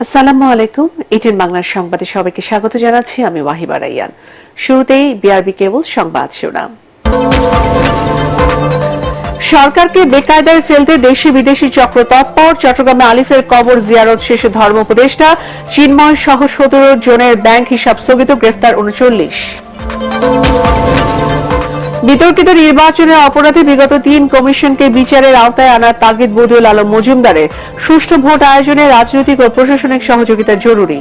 আসসালামু আলাইকুম। ইটিন বাংলার সংবাদে সবাইকে স্বাগত জানাচ্ছি। আমি ওয়াহিবা রাইয়ান। শুরুতেই বিআরবি কেবল সংবাদ শিরোনাম। সরকারকে বেকায়দায় ফেলতে দেশি বিদেশি চক্র তৎপর। চট্টগ্রামে আলিফের কবর জিয়ারত শেষে ধর্ম উপদেষ্টা চিন্ময় সহ 17 জনের ব্যাংক হিসাব স্থগিত, গ্রেফতার 39। বিতর্কিত নির্বাচনের অপরাধে বিগত 3 কমিশনকে বিচারের আওতায় আনার তাগিদ বদিউল আলম মজুমদারের। সুষ্ঠু ভোট আয়োজনে রাজনৈতিক ও প্রশাসনিক সহযোগিতা জরুরি।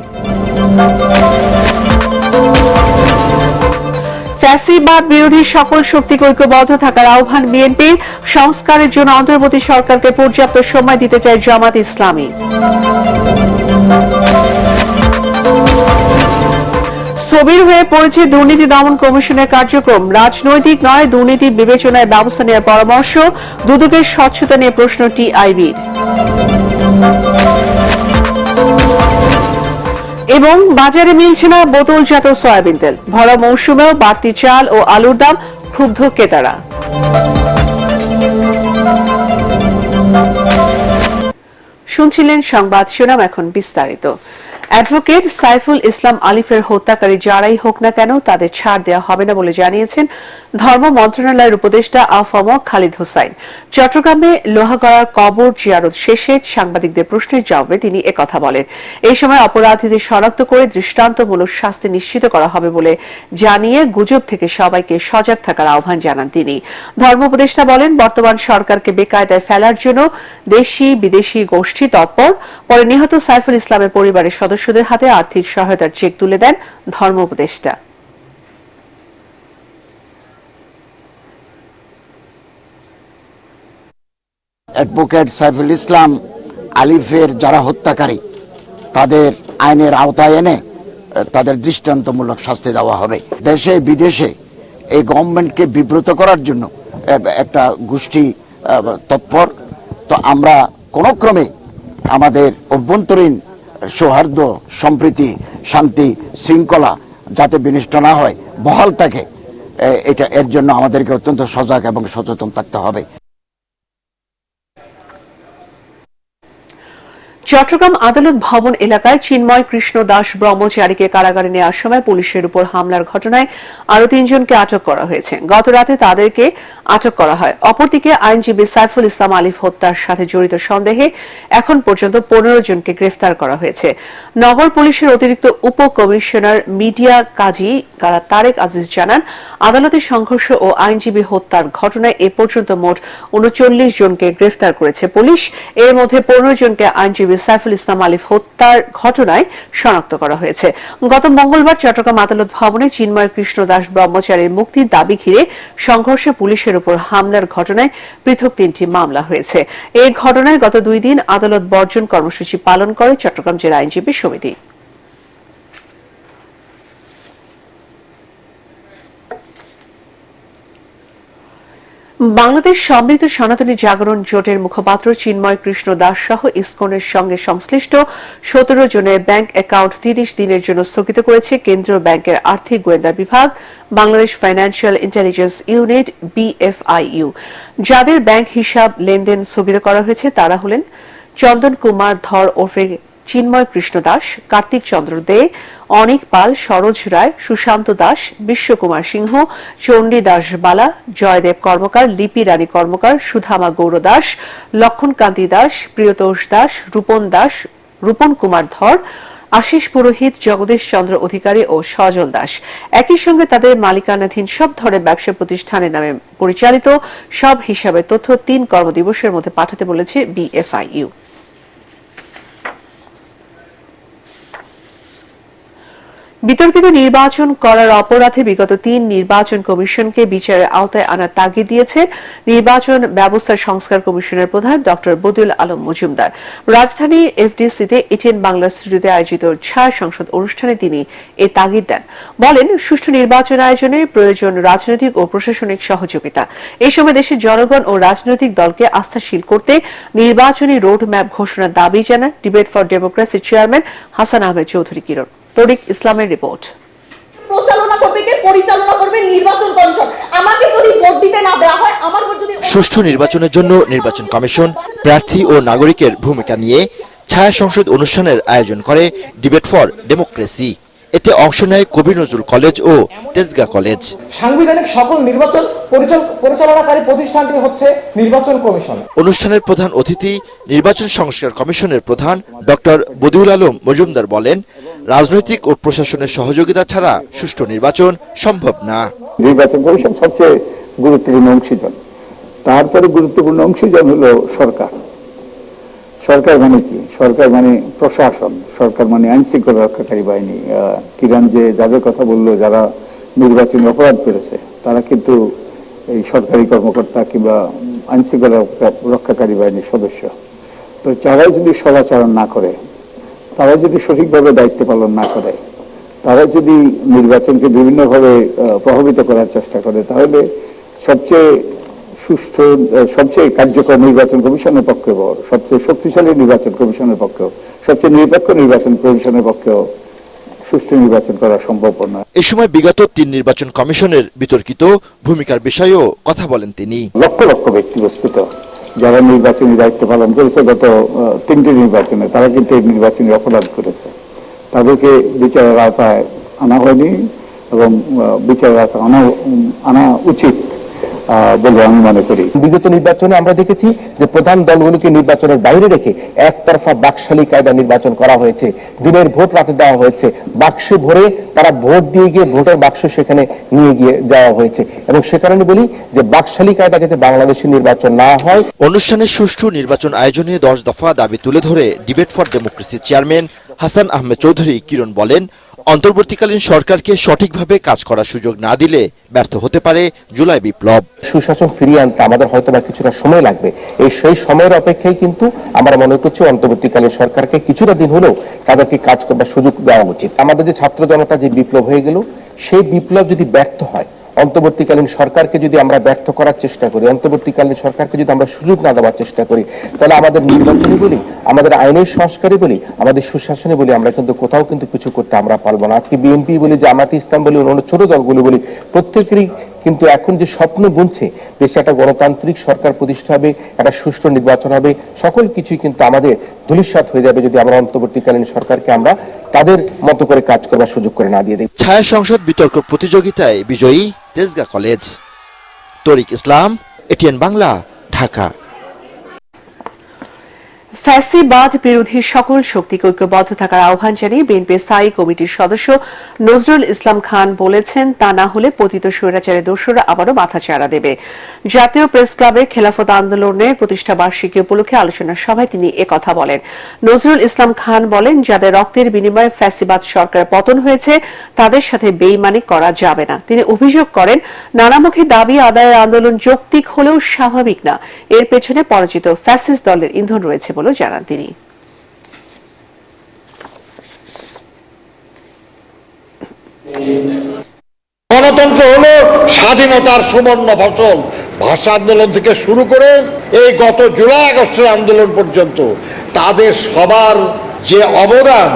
ফ্যাসিবাদ বিরোধী সকল শক্তিকে ঐক্যবদ্ধ থাকার আহ্বান বিএনপির। সংস্কারের জন্য অন্তর্বর্তী সরকারকে পর্যাপ্ত সময় দিতে চায় জামাত ইসলামী। স্থবির হয়ে পড়েছে দুর্নীতি দমন কমিশনের কার্যক্রম। রাজনৈতিক নয়, দুর্নীতি বিবেচনায় ব্যবস্থা নেওয়ার পরামর্শ। দুদকের স্বচ্ছতা নিয়ে প্রশ্ন টিআইবির। এবং বাজারে মিলছে না বোতলজাত সয়াবিন তেল। ভরা মৌসুমেও বাড়তি চাল ও আলুর দাম, ক্ষুব্ধ ক্রেতারা। শুনছিলেন সংবাদ শিরোনাম, এখন বিস্তারিত। অ্যাডভোকেট সাইফুল ইসলাম আলিফের হত্যাকারী যারাই হোক না কেন তাদের ছাড় দেওয়া হবে না বলে জানিয়েছেন ধর্ম মন্ত্রণালয়ের উপদেষ্টা আফম খালিদ হোসাইন। চট্টগ্রামে লোহাগড়ার কবর জিয়ারত শেষে সাংবাদিকদের প্রশ্নের জবাবে তিনি একথা বলেন। এই সময় অপরাধীদের শনাক্ত করে দৃষ্টান্তমূলক শাস্তি নিশ্চিত করা হবে বলে জানিয়ে গুজব থেকে সবাইকে সজাগ থাকার আহ্বান জানান তিনি। ধর্ম উপদেষ্টা বলেন, বর্তমান সরকারকে বেকায়দায় ফেলার জন্য দেশি বিদেশি গোষ্ঠী তৎপর। পরে নিহত সাইফুল ইসলামের পরিবারের সদস্যদের হাতে আর্থিক সহায়তার চেক তুলে দেন ধর্ম উপদেষ্টা। অ্যাডভোকেট সাইফুল ইসলাম আলিফের যারা হত্যাকারী তাদের আইনের আওতায় এনে তাদের দৃষ্টান্তমূলক শাস্তি দেওয়া হবে। দেশে বিদেশে এই গভর্নমেন্টকে বিব্রত করার জন্য একটা গোষ্ঠী তৎপর। তো আমরা কোনো ক্রমে আমাদের অভ্যন্তরীণ সৌহার্দ্য, সম্প্রীতি, শান্তি, শৃঙ্খলা যাতে বিনষ্ট না হয়, বহাল থাকে, এর জন্য আমাদেরকে অত্যন্ত সজাগ এবং সচেতন থাকতে হবে। চট্টগ্রাম আদালত ভবন এলাকায় চিন্ময় কৃষ্ণ দাস ব্রহ্মচারীকে কারাগারে নেওয়ার সময় পুলিশের উপর হামলার ঘটনায় আরো 3 জনকে আটক করা হয়েছে। গত রাতে তাদেরকে আটক করা হয়। অপরদিকে আইনজীবী সাইফুল ইসলাম আলিফ হত্যার সাথে জড়িত সন্দেহে এখন পর্যন্ত 15 জনকে গ্রেফতার করা হয়েছে। নগর পুলিশের অতিরিক্ত উপ কমিশনার মিডিয়া কাজী তারেক আজিজ জানান, আদালতের সংঘর্ষ ও আইনজীবী হত্যার ঘটনায় এ পর্যন্ত মোট 39 জনকে গ্রেফতার করেছে পুলিশ। এর মধ্যে 15 জনকে আইনজীবী সাইফুল ইসলাম আলিফ হত্যার ঘটনায় শনাক্ত করা হয়েছে। গত মঙ্গলবার চট্টগ্রাম আদালত ভবনে চিন্ময় কৃষ্ণ দাস ব্রহ্মচারীর মুক্তির দাবি ঘিরে সংঘর্ষে পুলিশের উপর হামলার ঘটনায় পৃথক 3টি মামলা হয়েছে। এই ঘটনায় গত 2 দিন আদালত বর্জন কর্মসূচি পালন করে চট্টগ্রাম জেলা আইনজীবী সমিতি। বাংলাদেশ সমৃদ্ধ সনাতনী জাগরণ জোটের মুখপাত্র চিন্ময় কৃষ্ণ দাস সহ ইসকনের সঙ্গে সংশ্লিষ্ট 17 জনের ব্যাংক অ্যাকাউন্ট 30 দিনের জন্য স্থগিত করেছে কেন্দ্রীয় ব্যাংকের আর্থিক গোয়েন্দা বিভাগ, Bangladesh financial intelligence unit BFIU। যাদের ব্যাংক হিসাব লেনদেন স্থগিত করা হয়েছে তারা হলেন চন্দন কুমার ধর ওরফে চিন্ময় কৃষ্ণ দাস, কার্তিক চন্দ্র দে, অনিক পাল, সরোজ রায়, সুশান্ত দাস, বিশ্বকুমার সিংহ, চণ্ডী দাস বালা, জয়দেব কর্মকার, লিপি রানী কর্মকার, সুধামা গৌর দাস, লক্ষণকান্তি দাস, প্রিয়তোষ দাস, রূপন দাস, রূপন কুমার ধর, আশিস পুরোহিত, জগদীশ চন্দ্র অধিকারী ও সজল দাস। একই সঙ্গে তাদের মালিকানাধীন সব ধরনের ব্যবসা প্রতিষ্ঠানের নামে পরিচালিত সব হিসাবের তথ্য 3 কর্মদিবসের মধ্যে পাঠাতে বলেছে BFIU। বিতর্কিত নির্বাচন করার অপরাধে বিগত 3 নির্বাচন কমিশনকে বিচারের আওতায় আনার তাগিদ দিয়েছে নির্বাচন ব্যবস্থা সংস্কার কমিশনের প্রধান ড বদিউল আলম মজুমদার। রাজধানী FDC-তে ইটিন বাংলা স্টুডিওতে আয়োজিত ছায়া সংসদ অনুষ্ঠানে তিনি এ তাগিদ দেন। বলেন, সুষ্ঠু নির্বাচন আয়োজনে প্রয়োজন রাজনৈতিক ও প্রশাসনিক সহযোগিতা। এই সময় দেশের জনগণ ও রাজনৈতিক দলকে আস্থাশীল করতে নির্বাচনী রোডম্যাপ ঘোষণার দাবি জানান ডিবেট ফর ডেমোক্রেসির চেয়ারম্যান হাসান আহমেদ চৌধুরী কিরণ। তরিক ইসলামের রিপোর্ট। পরিচালনা করবে কে? পরিচালনা করবে নির্বাচন কমিশন। আমাকে যদি ভোট দিতে না দেওয়া হয়, আমার ভোট যদি সুষ্ঠু নির্বাচনের জন্য নির্বাচন কমিশন প্রার্থী ও নাগরিকের ভূমিকা নিয়ে ছায়া সংসদ অনুষ্ঠানের আয়োজন করে ডিবেট ফর ডেমোক্রেসি। এতে অংশ নেয় কবি নজরুল কলেজ ও তেজগাঁ কলেজ। সাংবিধানিক সকল নির্বাচন পরিচালনাকারী প্রতিষ্ঠানটি হচ্ছে নির্বাচন কমিশন। অনুষ্ঠানের প্রধান অতিথি নির্বাচন সংস্কার কমিশনের প্রধান ডক্টর বদিউল আলম মজুমদার বলেন, রাজনৈতিক ও প্রশাসনের সহযোগিতা ছাড়া সুষ্ঠু নির্বাচন সম্ভব না। নির্বাচন কমিশন সবচেয়ে গুরুত্বপূর্ণ অংশীজন, তারপরে গুরুত্বপূর্ণ অংশীজন হলো সরকার। সরকার মানে কি? সরকার মানে প্রশাসন, সরকার মানে আইন শৃঙ্খলা রক্ষাকারী বাহিনী। কিরণ যে যাদের কথা বললো, যারা নির্বাচনী অপরাধ করেছে, তারা কিন্তু এই সরকারি কর্মকর্তা কিংবা আইন শৃঙ্খলা রক্ষাকারী বাহিনীর সদস্য। তো তারাই যদি সদাচরণ না করে, তারা যদি সঠিকভাবে দায়িত্ব পালন না করে, তারা যদি নির্বাচনকে বিভিন্নভাবে প্রভাবিত করার চেষ্টা করে, তাহলে সবচেয়ে সুষ্ঠু, সবচেয়ে কার্যকর নির্বাচন কমিশনের পক্ষেও, সবচেয়ে শক্তিশালী নির্বাচন কমিশনের পক্ষেও, সবচেয়ে নিরপেক্ষ নির্বাচন কমিশনের পক্ষেও সুষ্ঠু নির্বাচন করা সম্ভব নয়। এ সময় বিগত 3 নির্বাচন কমিশনের বিতর্কিত ভূমিকার বিষয়েও কথা বলেন তিনি। লক্ষ লক্ষ ব্যক্তিবস্তুত যারা নির্বাচনী দায়িত্ব পালন করেছে গত 3টি নির্বাচনে, তারা কিন্তু এই নির্বাচনী অপরাধ করেছে। তাদেরকে বিচারের আওতায় আনা হয়নি এবং বিচারের আওতায় আনা উচিত বলে আমি মনে করি। বিগত নির্বাচনে আমরা দেখেছি যে প্রধান দলগুলোকে নির্বাচনের বাইরে রেখে একতরফা বাকশালী কায়দা নির্বাচন করা হয়েছে। দিনের ভোট রাতে দেওয়া হয়েছে, বাক্সে ভরে তারা ভোট দিয়ে গিয়ে ভোটের বাক্স সেখানে নিয়ে গিয়ে যাওয়া হয়েছে। এবং সে কারণে বলি যে বাকশালী কায়দা যাতে বাংলাদেশের নির্বাচন না হয়। অনুষ্ঠানে সুষ্ঠু নির্বাচন আয়োজনে 10 দফা দাবি তুলে ধরে ডিবেট ফর ডেমোক্রেসির চেয়ারম্যান হাসান আহমেদ চৌধুরী কিরণ বলেন, অন্তর্বর্তীকালীন সরকারকে সঠিকভাবে কাজ করার সুযোগ না দিলে ব্যর্থ হতে পারে জুলাই বিপ্লব। সুশাসন ফিরিয়ে আনতে আমাদের হয়তো বা কিছুটা সময় লাগবে। সেই সময়ের অপেক্ষায় কিন্তু আমরা মনে করছি অন্তর্বর্তীকালীন সরকারকে কিছুটা দিন হলেও তাদেরকে কাজ করবার সুযোগ দেওয়া উচিত। আমাদের যে ছাত্র জনতা যে বিপ্লব হয়ে গেল, সেই বিপ্লব যদি ব্যর্থ হয়, অন্তর্বর্তীকালীন সরকারকে যদি আমরা ব্যর্থ করার চেষ্টা করি, অন্তর্বর্তীকালীন সরকারকে যদি আমরা সুযোগ না দেওয়ার চেষ্টা করি, তাহলে আমাদের নির্বাচনে বলি, আমাদের আইনের সংস্কারে বলি, আমাদের সুশাসনে বলি, আমরা কিন্তু কোথাও কিন্তু কিছু করতে আমরা পারবো না। আজকে বিএনপি বলি, জামাতে ইসলাম বলি, অন্য ছোট দলগুলো বলি, প্রত্যেকেরই কিন্তু এখন যে স্বপ্ন বুনছে দেশে একটা গণতান্ত্রিক সরকার প্রতিষ্ঠা হবে, একটা সুষ্ঠু নির্বাচন হবে, সকল কিছুই কিন্তু আমাদের ধূলিসাৎ হয়ে যাবে যদি আমরা অন্তর্বর্তীকালীন সরকারকে আমরা তাদের মতো করে কাজ করবার সুযোগ করে না দিয়ে দিই। ছায়া সংসদ বিতর্ক প্রতিযোগিতায় বিজয়ী তেজগাঁ কলেজ। তরিক ইসলাম, এটিএন বাংলা, ঢাকা। ফ্যাসিবাদ বিরোধী সকল শক্তিকে ঐক্যবদ্ধ থাকার আহ্বান জানিয়ে বিএনপির স্থায়ী কমিটির সদস্য নজরুল ইসলাম খান বলেছেন, তা না হলে পতিত স্বৈরাচারের দোসররা আবারও মাথাচাড়া দেবে। জাতীয় প্রেস ক্লাবে খেলাফত আন্দোলনের প্রতিষ্ঠা বার্ষিকী উপলক্ষে আলোচনা সভায় তিনি একথা বলেন। নজরুল ইসলাম খান বলেন, যাদের রক্তের বিনিময়ে ফ্যাসিবাদ সরকার পতন হয়েছে তাদের সাথে বেইমানি করা যাবে না। তিনি অভিযোগ করেন, নানামুখী দাবি আদায়ের আন্দোলন যৌক্তিক হলেও স্বাভাবিক না, এর পেছনে পরাজিত ফ্যাসিস্ট দলের ইন্ধন রয়েছে বলে জানান তিনি। গণতন্ত্র হলো স্বাধীনতার সুবর্ণ ফসল। ভাষা আন্দোলন থেকে শুরু করে এই গত জুলাই আগস্টের আন্দোলন পর্যন্ত তাদের সবার যে অবদান,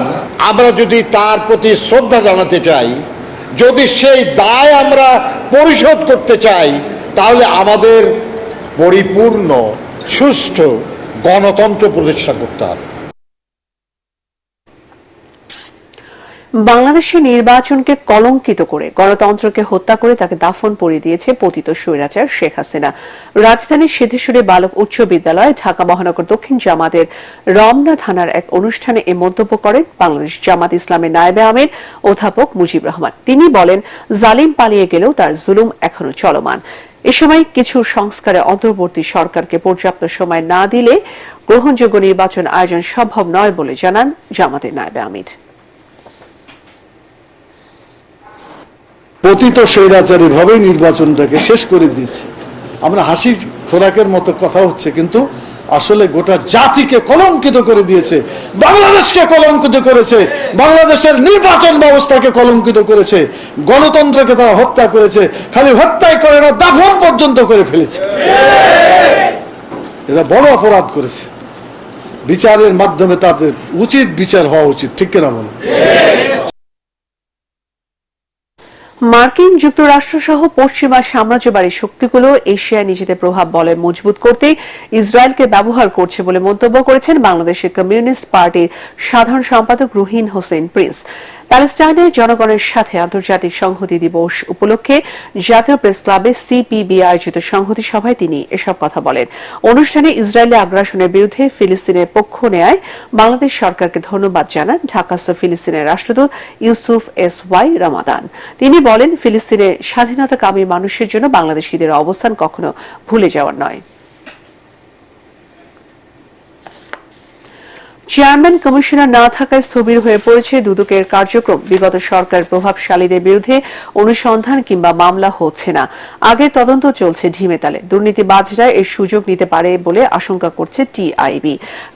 আমরা যদি তার প্রতি শ্রদ্ধা জানাতে চাই, যদি সেই দায় আমরা পরিশোধ করতে চাই, তাহলে আমাদের পরিপূর্ণ সুষ্ঠু গণতন্ত্র প্রতিষ্ঠা করতে হবে। বাংলাদেশের নির্বাচনকে কলঙ্কিত করে গণতন্ত্রকে হত্যা করে তাকে দাফন পরিয়ে দিয়েছে পতিত স্বৈরাচার শেখ হাসিনা। রাজধানীর সিদ্ধেশ্বরী বালক উচ্চ বিদ্যালয়ে ঢাকা মহানগর দক্ষিণ জামাতের রমনা থানার এক অনুষ্ঠানে এ মন্তব্য করেন বাংলাদেশ জামাত ইসলামের নায়েবে আমির অধ্যাপক মুজিব রহমান। তিনি বলেন, জালিম পালিয়ে গেলেও তার জুলুম এখনো চলমান। এ সময় কিছু সংস্কারে অন্তর্বর্তী সরকারকে পর্যাপ্ত সময় না দিলে গ্রহণযোগ্য নির্বাচন আয়োজন সম্ভব নয় বলে জানান জামাতের নায়েবে আমির। পতিত স্বৈরাচারী ভাবেই নির্বাচনটাকে শেষ করে দিয়েছে। আমরা হাসির খোরাকের মতো কথা হচ্ছে, কিন্তু আসলে গোটা জাতিকে কলঙ্কিত করে দিয়েছে, বাংলাদেশকে কলঙ্কিত করেছে, বাংলাদেশের নির্বাচন ব্যবস্থাকে কলঙ্কিত করেছে, গণতন্ত্রকে তারা হত্যা করেছে। খালি হত্যাই করে না, দাফন পর্যন্ত করে ফেলেছে। এরা বড় অপরাধ করেছে। বিচারের মাধ্যমে তাদের উচিত বিচার হওয়া উচিত, ঠিক কিনা বলে? মার্কিন যুক্তরাষ্ট্র সহ পশ্চিমা সাম্রাজ্যবাদী শক্তিগুলো এশিয়ায় নিজেদের প্রভাব বলয় মজবুত করতে ইসরায়েলকে ব্যবহার করছে বলে মন্তব্য করেছেন বাংলাদেশের কমিউনিস্ট পার্টির সাধারণ সম্পাদক রুহিন হোসেন প্রিন্স। প্যালেস্টাইনের জনগণের সাথে আন্তর্জাতিক সংহতি দিবস উপলক্ষে জাতীয় প্রেস ক্লাবে সিপিবি আয়োজিত সংহতি সভায় তিনি এসব কথা বলেন। অনুষ্ঠানে ইসরায়েলি আগ্রাসনের বিরুদ্ধে ফিলিস্তিনের পক্ষ নেয় বাংলাদেশ সরকারকে ধন্যবাদ জানান ঢাকাস্থ ফিলিস্তিনের রাষ্ট্রদূত ইউসুফ এস.ওয়াই রমাদান। তিনি বলেন, ফিলিস্তিনের স্বাধীনতাকামী মানুষের জন্য বাংলাদেশিদের অবস্থান কখনো ভুলে যাওয়ার নয়। চেয়ারম্যান কমিশনার না থাকায় স্থবির হয়ে পড়েছে দুদকের কার্যক্রম। বিগত সরকারের প্রভাবশালীদের বিরুদ্ধে অনুসন্ধান কিংবা মামলা হচ্ছে না। আগে তদন্ত চলছে ঢিমেতালে। দুর্নীতিবাজরা এর সুযোগ নিতে পারে বলে আশঙ্কা করছে টিআইবি।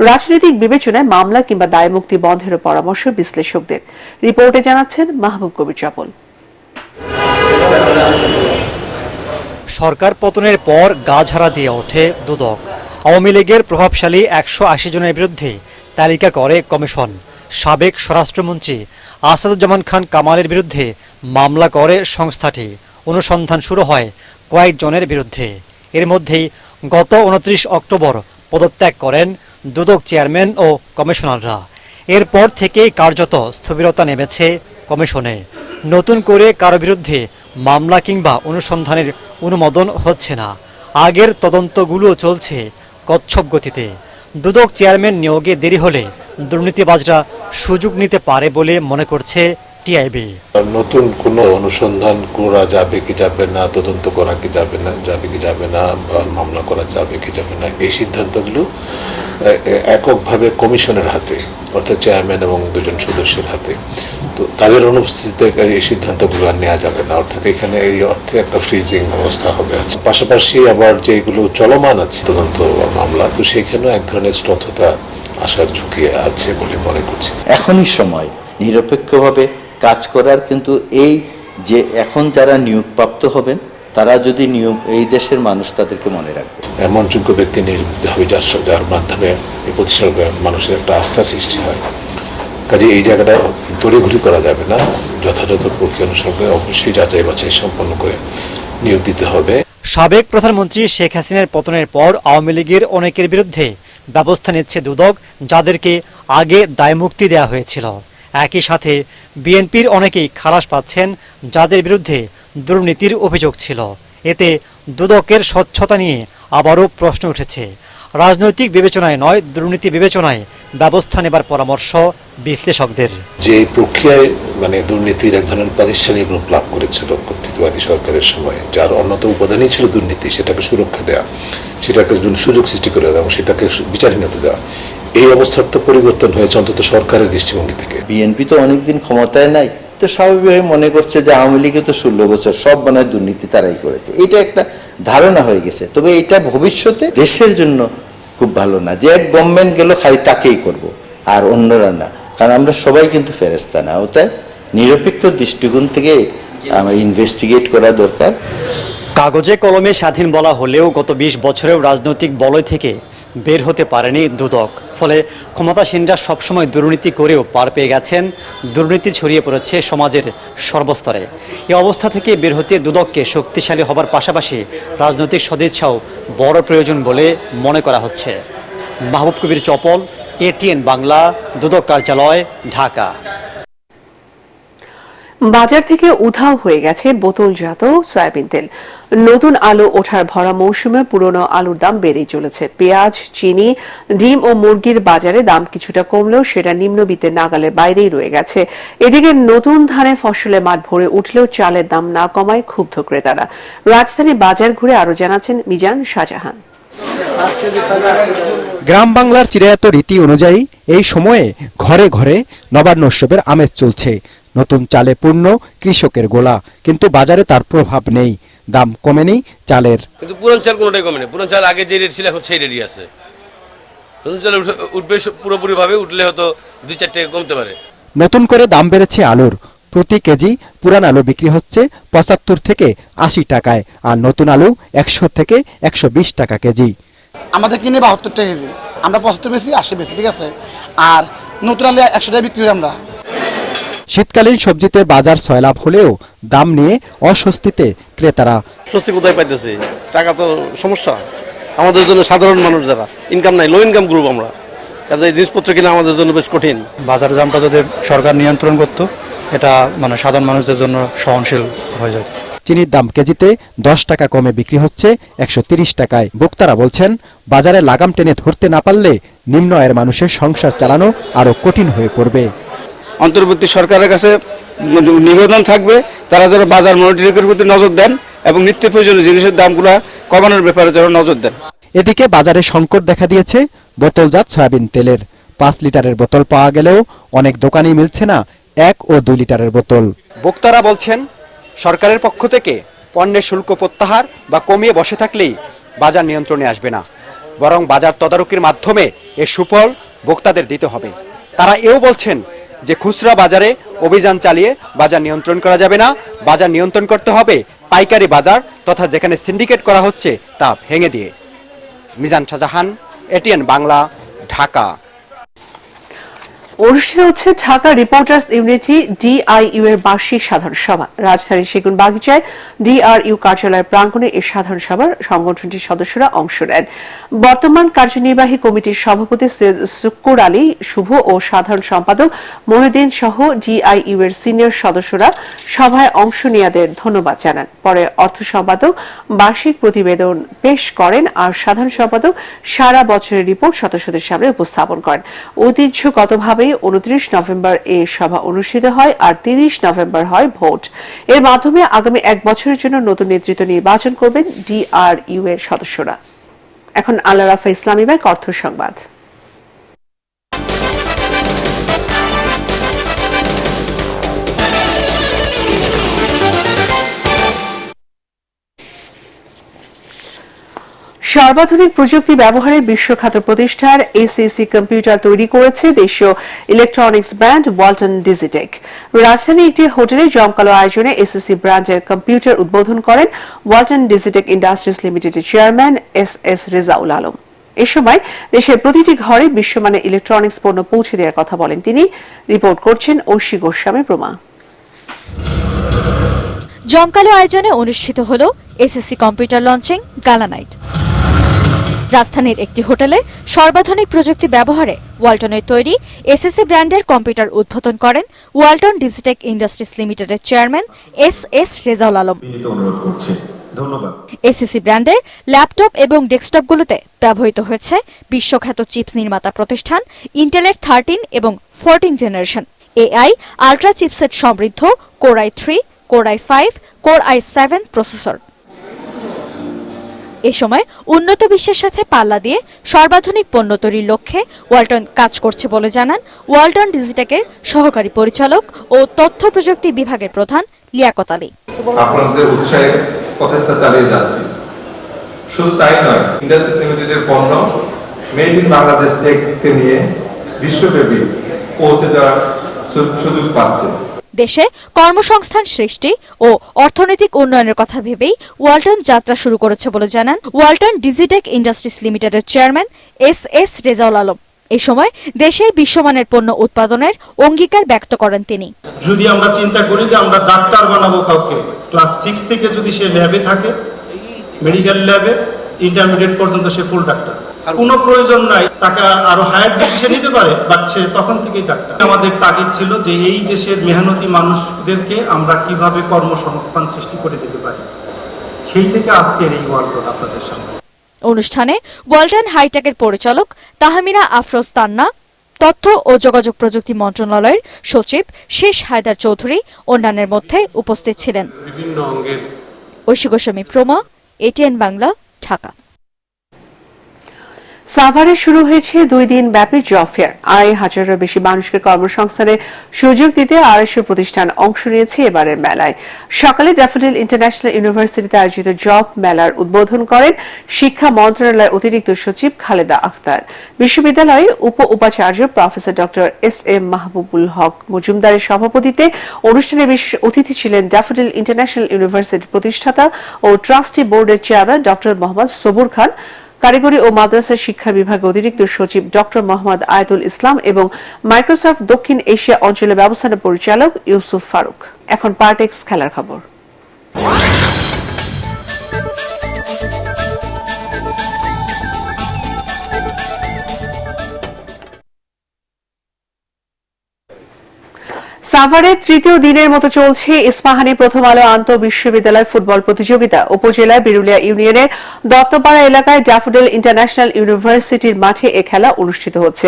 রাজনৈতিক বিবেচনায় মামলা কিংবা দায়মুক্তি বন্ধেরও পরামর্শ বিশ্লেষকদের। রিপোর্টে জানাচ্ছেন মাহবুব কবির চপল। সরকার পতনের পর গা ঝাড়া দিয়ে ওঠে দুদক। আওয়ামী লীগের প্রভাবশালী 180 জনের বিরুদ্ধে তালিকা করে কমিশন। সাবেক স্বরাষ্ট্রমন্ত্রী আসাদুজ্জামান খান কামালের বিরুদ্ধে মামলা করে সংস্থাটি। অনুসন্ধান শুরু হয় কয়েকজনের বিরুদ্ধে। এর মধ্যেই গত 29 অক্টোবর পদত্যাগ করেন দুদক চেয়ারম্যান ও কমিশনাররা। এরপর থেকেই কার্যত স্থবিরতা নেমেছে কমিশনে। নতুন করে কারো বিরুদ্ধে মামলা কিংবা অনুসন্ধানের অনুমোদন হচ্ছে না। আগের তদন্তগুলো চলছে কচ্ছপ গতিতে। দুদক চেয়ারম্যান নিয়োগে দেরি হলে দুর্নীতিবাজরা সুযোগ নিতে পারে বলে মনে করছে টিআইবি। নতুন কোনো অনুসন্ধান করা যাবে কি যাবে না, তদন্ত করা কি যাবে না, মামলা করা যাবে কি যাবে না, এই সিদ্ধান্তগুলো এককভাবে কমিশনের হাতে, অর্থাৎ চেয়ারম্যান এবং দুজন সদস্যের হাতে। তো তাদের অনুপস্থিতিতে এই সিদ্ধান্তগুলো আর নেওয়া যাবে না, অর্থাৎ এখানে এই অর্থে একটা ফ্রিজিং অবস্থা হবে। পাশাপাশি আবার যেগুলো চলমান আছে তদন্ত মামলা, তো সেখানেও এক ধরনের স্তব্ধতা আসার ঝুঁকি আছে বলে মনে করছি। এখনই সময় নিরপেক্ষভাবে কাজ করার, কিন্তু এই যে এখন যারা নিয়োগপ্রাপ্ত হবেন তারা যদি এই দেশের মানুষ তাদেরকে মনে রাখবে। এমন যোগ্য ব্যক্তি নির্বাচিত হবে যার মাধ্যমে এই প্রতিষ্ঠানের মানুষের একটা আস্থা সৃষ্টি হয়। কাজে এই জায়গাটা তড়িঘড়ি করা যাবে না, যথাযথ প্রক্রিয়া অনুসরণ করে অবশ্যই যাচাই বাছাই সম্পন্ন করে নিয়োগ দিতে হবে। সাবেক প্রধানমন্ত্রী শেখ হাসিনার পতনের পর আওয়ামী লীগের অনেকের বিরুদ্ধে ব্যবস্থা নিচ্ছে দুদক, যাদেরকে আগে দায়মুক্তি দেওয়া হয়েছিল। একই সাথে বিএনপির অনেকেই খালাস পাচ্ছেন, যাদের বিরুদ্ধে দুর্নীতির অভিযোগ ছিল। এতে দুদকের স্বচ্ছতা নিয়ে আবারও প্রশ্ন উঠেছে। রাজনৈতিক বিবেচনায় নয়, দুর্নীতি বিবেচনায় ব্যবস্থা নেবার পরামর্শ বিশ্লেষকদের। যে প্রক্রিয়ায় দুর্নীতির এক ধরনের প্রাতিষ্ঠানিক রূপ লাভ করেছিল কর্তৃত্ববাদী সরকারের সময়, যার অন্যতম উপাদানই ছিল দুর্নীতি, সেটাকে সুরক্ষা দেওয়া, সেটাকে সুযোগ সৃষ্টি করে দেওয়া এবং সেটাকে বিচারহীনতা দেওয়া, এই অবস্থার তো পরিবর্তন হয়েছে অন্তত সরকারের দৃষ্টিভঙ্গি থেকে। বিএনপি তো অনেকদিন ক্ষমতায় নাই, তো স্বাভাবিকভাবে মনে করছে যে আওয়ামী লীগে তো 16 বছর সব দুর্নীতি তারাই করেছে। এটা একটা ধারণা হয়ে গেছে। তবে এটা ভবিষ্যতে দেশের জন্য খুব ভালো না যে এক গভর্নমেন্ট গেল খালি তাকেই করব আর অন্যরা না, কারণ আমরা সবাই কিন্তু ফেরেস্তা না। ওটাই নিরপেক্ষ দৃষ্টিকোণ থেকে আমরা ইনভেস্টিগেট করা দরকার। কাগজে কলমে স্বাধীন বলা হলেও গত 20 বছরেও রাজনৈতিক বলয় থেকে বের হতে পারেনি দুদক। ফলে ক্ষমতাসীনরা সবসময় দুর্নীতি করেও পার পেয়ে গেছেন। দুর্নীতি ছড়িয়ে পড়েছে সমাজের সর্বস্তরে। এই অবস্থা থেকে বের হতে দুদককে শক্তিশালী হবার পাশাপাশি রাজনৈতিক সদিচ্ছাও বড় প্রয়োজন বলে মনে করা হচ্ছে। মাহবুব কবির চপল, এটিএন বাংলা, দুদক কার্যালয়, ঢাকা। বাজার থেকে উধাও হয়ে গেছে বোতলজাত সয়াবিন তেল। নতুন আলু ওঠার ভরা মৌসুমে পুরনো আলুর দাম বেড়েই চলেছে। পেঁয়াজ, চিনি, ডিম ও মুরগির বাজারে দাম কিছুটা কমলেও সেটা নিম্নবিত্তের নাগালের বাইরেই রয়ে গেছে। এদিকে নতুন ধানে ফসলের মাঠ ভরে উঠলেও চালের দাম না কমায় ক্ষুব্ধ ক্রেতারা। রাজধানী বাজার ঘুরে আরো জানাচ্ছেন মিজান শাহজাহান। গ্রাম বাংলার চিরায়ত রীতি অনুযায়ী এই সময়ে ঘরে ঘরে নবান্নোৎসবের আমেজ চলছে। নতুন চালে পূর্ণ কৃষকের গোলা, কিন্তু বাজারে তার প্রভাব নেই। দাম কমেনি চালের, কিন্তু পুরান চাল কোনোটাই কমেনি। পুরান চাল আগে যে রেট ছিল এখন সেই রেটই আছে। নতুন চাল উঠবে পুরোপুরি ভাবে, উঠলে হয়তো 2-4 টাকা কমতে পারে। নতুন করে দাম বেড়েছে আলুর। প্রতি কেজি পুরান আলু বিক্রি হচ্ছে 75 থেকে 80 টাকায়, আর নতুন আলু 100 থেকে 120 টাকা কেজি। আমাদের কিনে 72 টাকা কেজি, আমরা 75 বেশি 80 বেশি, ঠিক আছে। আর নতুন আলু 100 টাকা বিক্রি করি আমরা। শীতকালীন সবজিতে বাজার সয়লাভ হলেও দাম নিয়ে অস্বস্তিতে ক্রেতারা। স্বস্তি কোথায় পাইতেছি? টাকা তো সমস্যা আমাদের জন্য, সাধারণ মানুষ যারা ইনকাম নাই, লো ইনকাম গ্রুপ আমরা, কাজে এই জিনিসপত্র কিনা আমাদের জন্য বেশ কঠিন। বাজার দামটা যদি সরকার নিয়ন্ত্রণ করত, এটা সাধারণ মানুষদের জন্য সহনশীল হয়ে যেত। চিনির দাম কেজিতে 10 টাকা কমে বিক্রি হচ্ছে 130 টাকায়। ভোক্তারা বলছেন, বাজারে লাগাম টেনে ধরতে না পারলে নিম্ন আয়ের মানুষের সংসার চালানো আরো কঠিন হয়ে পড়বে। অন্তর্বর্তী সরকারের কাছে নিবেদন থাকবে, তারা যেন বাজার মনিটরিংয়ের প্রতি নজর দেন এবং নিত্য প্রয়োজনীয় জিনিসের দামগুলো কমানোর ব্যাপারে যেন নজর দেন। এদিকে বাজারে সংকট দেখা দিয়েছে বোতলজাত সয়াবিন তেলের। 5 লিটারের বোতল পাওয়া গেলেও অনেক দোকানেই মিলছে না 1 ও 2 লিটারের বোতল। ভোক্তারা বলছেন, সরকারের পক্ষ থেকে পণ্যের শুল্ক প্রত্যাহার বা কমিয়ে বসে থাকলেই বাজার নিয়ন্ত্রণে আসবে না, বরং বাজার তদারকির মাধ্যমে এর সুফল ভোক্তাদের দিতে হবে। তারা এও বলছেন যে খুচরা বাজারে অভিযান চালিয়ে বাজার নিয়ন্ত্রণ করা যাবে না, বাজার নিয়ন্ত্রণ করতে হবে পাইকারি বাজার তথা যেখানে সিন্ডিকেট করা হচ্ছে তা ভেঙে দিয়ে। মিজান শাহজাহান, এটিএন বাংলা, ঢাকা। অনুষ্ঠিত হচ্ছে ঢাকা রিপোর্টার্স ইউনিটি ডিআইইউ এর বার্ষিক সাধারণ সভা। রাজধানীর সেগুনবাগিচায় ডিআরইউ কার্যালয়ের প্রাঙ্গণে এই সাধারণ সভার সংগঠনটির সদস্যরা অংশ নেন। বর্তমান কার্যনির্বাহী কমিটির সভাপতি সৈয়দ শুক্কুর আলী শুভ ও সাধারণ সম্পাদক মহিউদ্দিন সহ ডিআইইউ এর সিনিয়র সদস্যরা সভায় অংশ নেওয়াদের ধন্যবাদ জানান। পরে অর্থ সম্পাদক বার্ষিক প্রতিবেদন পেশ করেন আর সাধারণ সম্পাদক সারা বছরের রিপোর্ট সদস্যদের সামনে উপস্থাপন করেন। ঐতিহ্যগতভাবে 29 নভেম্বর এই সভা অনুষ্ঠিত হয় আর 30 নভেম্বর হয় ভোট। এর মাধ্যমে আগামী 1 বছরের জন্য নতুন নেতৃত্ব নির্বাচন করবেন ডিআরইউ এর সদস্যরা। এখন আল্লাহ রাফা ইসলামী ব্যাংক অর্থ সংবাদ। সর্বাধুনিক প্রযুক্তি ব্যবহারে বিশ্বখ্যাত প্রতিষ্ঠান এসএসসি কম্পিউটার তৈরি করেছে দেশীয় ইলেকট্রনিক্স ব্র্যান্ড ওয়ালটন ডিজিটেক। রাজধানী একটি হোটেলে জমকালো আয়োজনে এসএসসি ব্র্যান্ডের কম্পিউটার উদ্বোধন করেন ওয়ালটন ডিজিটেক ইন্ডাস্ট্রিজ লিমিটেডের চেয়ারম্যান এস রেজাউল আলম। এ সময় দেশের প্রতিটি ঘরে বিশ্বমানের ইলেকট্রনিক্স পণ্য পৌঁছে দেওয়ার কথা বলেন তিনি। রিপোর্ট করছেন ঐশী গোস্বামী প্রমা। জমকালো আয়োজনে অনুষ্ঠিত হল এসএসসি কম্পিউটার লঞ্চিং গালা নাইট। রাজধানীর একটি হোটেলে সর্বাধুনিক প্রযুক্তি ব্যবহারে ওয়ালটনের তৈরি এসএসসি ব্র্যান্ডের কম্পিউটার উদ্বোধন করেন ওয়ালটন ডিজিটেক ইন্ডাস্ট্রিজ লিমিটেডের chairman S Rezaul Alam. SSC ব্র্যান্ডের ল্যাপটপ এবং ডেস্কটপগুলোতে ব্যবহৃত হয়েছে বিশ্বখ্যাত চিপস নির্মাতা প্রতিষ্ঠান ইন্টেলের 13 এবং 14 জেনারেশন এআই আল্ট্রা চিপসেট সমৃদ্ধ core i3, core i5, core i7 processor. এ সময় উন্নত বিশ্বের সাথে পাল্লা দিয়ে সর্বাধুনিক পণ্য তৈরির লক্ষ্যে ওয়ালটন কাজ করছে বলে জানান ওয়ালটন ডিজিটেকের সহকারী পরিচালক ও তথ্য প্রযুক্তি বিভাগের প্রধান লিয়াকত আলী। আপনাদের উৎসাহে প্রচেষ্টা চালিয়ে যাচ্ছি। শুধু তাই নয়, ইন্ডাস্ট্রি লিমিটেডের পণ্য মেড ইন বাংলাদেশ থেকে নিয়ে বিশ্বব্যাপী পৌঁছে দেওয়ার সুযোগ পাচ্ছে। দেশে কর্মসংস্থান সৃষ্টি ও অর্থনৈতিক উন্নয়নের কথা ভেবেই ওয়ালটন যাত্রা শুরু করেছে বলে জানান ওয়ালটন ডিজিটেক ইন্ডাস্ট্রিজ লিমিটেডের চেয়ারম্যান এস রেজাউল আলম। এই সময় দেশে বিশ্বমানের পণ্য উৎপাদনের অঙ্গীকার ব্যক্ত করেন তিনি। যদি আমরা চিন্তা করি যে আমরা ডাক্তার বানাবো কাউকে, ক্লাস 6 থেকে যদি সে ল্যাবে থাকে, মেডিকেল ল্যাবে ইন্টারমিডিয়েট পর্যন্ত সে ফুল ডাক্তার, কোনো প্রয়োজন নাই তাকে আরো হায়ার ডিগ্রি নিতে পারে, বাট সে তখন থেকেই ডাক্তার। আমাদের তাগিদ ছিল যে এই দেশের মেহনতি মানুষদেরকে আমরা কিভাবে কর্মসংস্থান সৃষ্টি করে দিতে পারি, সেই থেকে আজকের এই ওয়ালটন আপনাদের সামনে। অনুষ্ঠানে ওয়ালটন হাইটেকের পরিচালক তাহমিনা আফরোজ তান্না, তথ্য ও যোগাযোগ প্রযুক্তি মন্ত্রণালয়ের সচিব শেষ হায়দার চৌধুরী অন্যান্যের মধ্যে উপস্থিত ছিলেন। ঐশী গোস্বামী প্রমা, এটিএন বাংলা, ঢাকা। সাভারে শুরু হয়েছে 2 দিন ব্যাপী জব ফেয়ার। 2,500-এর বেশি মানুষকে কর্মসংস্থানের সুযোগ দিতে 250 প্রতিষ্ঠান অংশ নিয়েছে এবারের মেলায়। সকালে ড্যাফোডিল ইন্টারন্যাশনাল ইউনিভার্সিটিতে আয়োজিত জব মেলার উদ্বোধন করেন শিক্ষা মন্ত্রণালয়ের অতিরিক্ত সচিব খালেদা আক্তার। বিশ্ববিদ্যালয়ের উপাচার্য প্রফেসর ডক্টর এস.এম. মাহবুবুল হক মজুমদারের সভাপতিত্বে অনুষ্ঠানে বিশেষ অতিথি ছিলেন ড্যাফোডিল ইন্টারন্যাশনাল ইউনিভার্সিটির প্রতিষ্ঠাতা ও ট্রাস্টি বোর্ডের চেয়ারম্যান ডক্টর মোহাম্মদ সবুর খান, কারিগরি ও মাদ্রাসা শিক্ষা বিভাগের অতিরিক্ত সচিব ডক্টর মোহাম্মদ আয়াতুল ইসলাম এবং মাইক্রোসফট দক্ষিণ এশিয়া অঞ্চলের ব্যবস্থাপনা পরিচালক ইউসুফ ফারুক। এখন পার্টেক্স খেলার খবর। সাভারে তৃতীয় দিনের মতো চলছে ইস্পাহানি প্রথম আলো আন্তঃ বিশ্ববিদ্যালয় ফুটবল প্রতিযোগিতা। উপজেলার বিরুলিয়া ইউনিয়নের দত্তপাড়া এলাকায় ড্যাফোডিল ইন্টারন্যাশনাল ইউনিভার্সিটির মাঠে এ খেলা অনুষ্ঠিত হচ্ছে।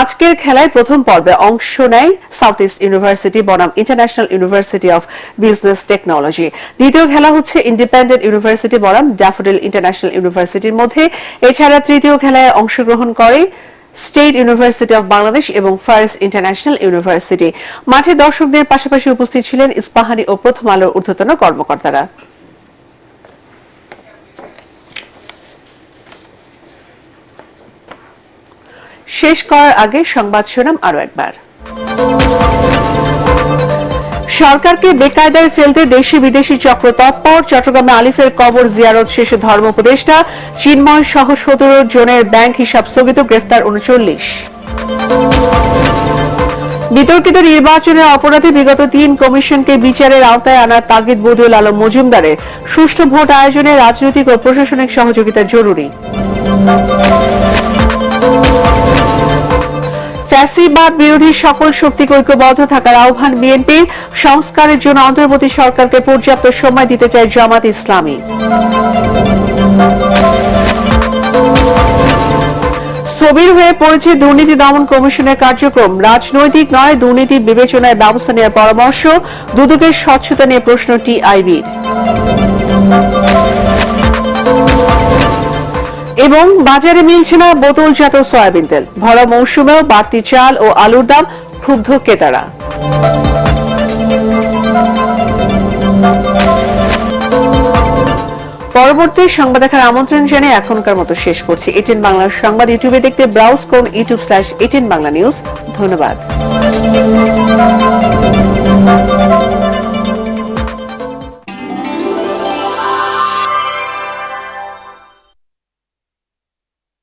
আজকের খেলায় প্রথম পর্বে অংশ নেয় সাউথ ইস্ট ইউনিভার্সিটি বনাম international university of business technology. দ্বিতীয় খেলা হচ্ছে ইন্ডিপেন্ডেন্ট ইউনিভার্সিটি বনাম ড্যাফোডিল ইন্টারন্যাশনাল ইউনিভার্সিটির মধ্যে। এছাড়া তৃতীয় খেলায় অংশগ্রহণ করে স্টেট ইউনিভার্সিটি অব বাংলাদেশ এবং ফার্স্ট ইন্টারন্যাশনাল ইউনিভার্সিটি। মাঠে দর্শকদের পাশাপাশি উপস্থিত ছিলেন ইস্পাহানি ও প্রথম আলোর ঊর্ধ্বতন কর্মকর্তারা। শেষ করার আগে সংবাদ শিরোনাম আরো একবার। সরকারকে বেকায়দায় ফেলতে দেশি বিদেশি চক্র তৎপর। চট্টগ্রামে আলিফের কবর জিয়ারত শেষে ধর্ম উপদেষ্টা। চিন্ময় সহ 17 জনের ব্যাংক হিসাব স্থগিত, গ্রেফতার 39। বিতর্কিত নির্বাচনের অপরাধে বিগত 3 কমিশনকে বিচারের আওতায় আনার তাগিদ বদিউল আলম মজুমদারের। সুষ্ঠু ভোট আয়োজনে রাজনৈতিক ও প্রশাসনিক সহযোগিতা জরুরি। ফ্যাসিবাদ বিরোধী সকল শক্তিকে ঐক্যবদ্ধ থাকার আহ্বান বিএনপির। সংস্কারের জন্য অন্তর্বর্তী সরকারকে পর্যাপ্ত সময় দিতে চায় জামাত ইসলামী। স্থবির হয়ে পড়েছে দুর্নীতি দমন কমিশনের কার্যক্রম। রাজনৈতিক নয়, দুর্নীতি বিবেচনায় ব্যবস্থা নেওয়ার পরামর্শ। দুদকের স্বচ্ছতা নিয়ে প্রশ্ন টিআইবির। এবং বাজারে মিলছে না বোতলজাত সয়াবিন তেল। ভরা মৌসুমেও বাড়তি চাল ও আলুর দাম, ক্ষুব্ধ ক্রেতারা। পরবর্তী সংবাদ দেখার আমন্ত্রণ জানিয়ে এখনকার মতো শেষ করছি। এটিএন বাংলার সংবাদ ইউটিউবে দেখতে ব্রাউজ করুন youtube/18 বাংলা নিউজ। ধন্যবাদ।